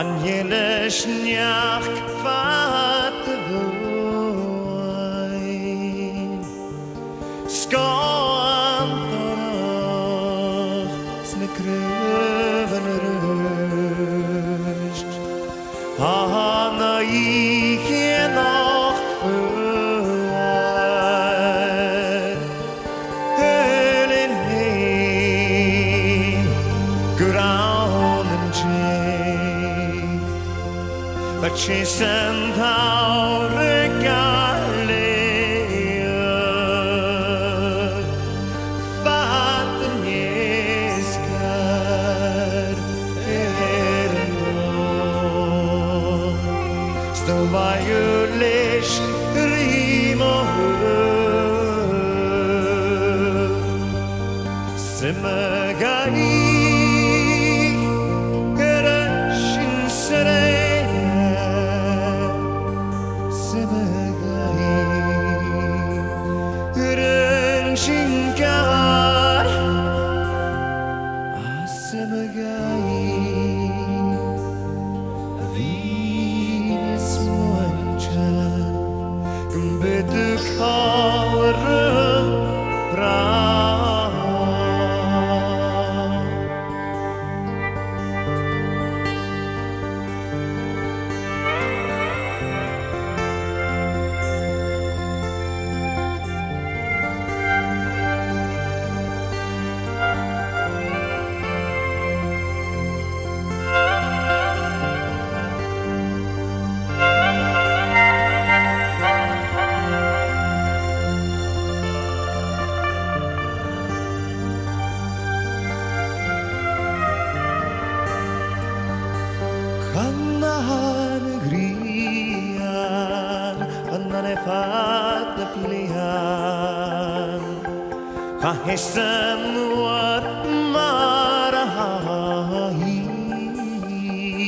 Anjele snjach kvat voin Skoan torach sme kröven röst Hanna ikke noch för Hölen heim Graunen tjej But she sent out a galea Vatten jeskar Stå vajulers rim och hög Semöga i Gröshin Shinkar Asemagai Avis moancha Kumbetu kawara pra Kannahan grian Annane fatta plian Kahesan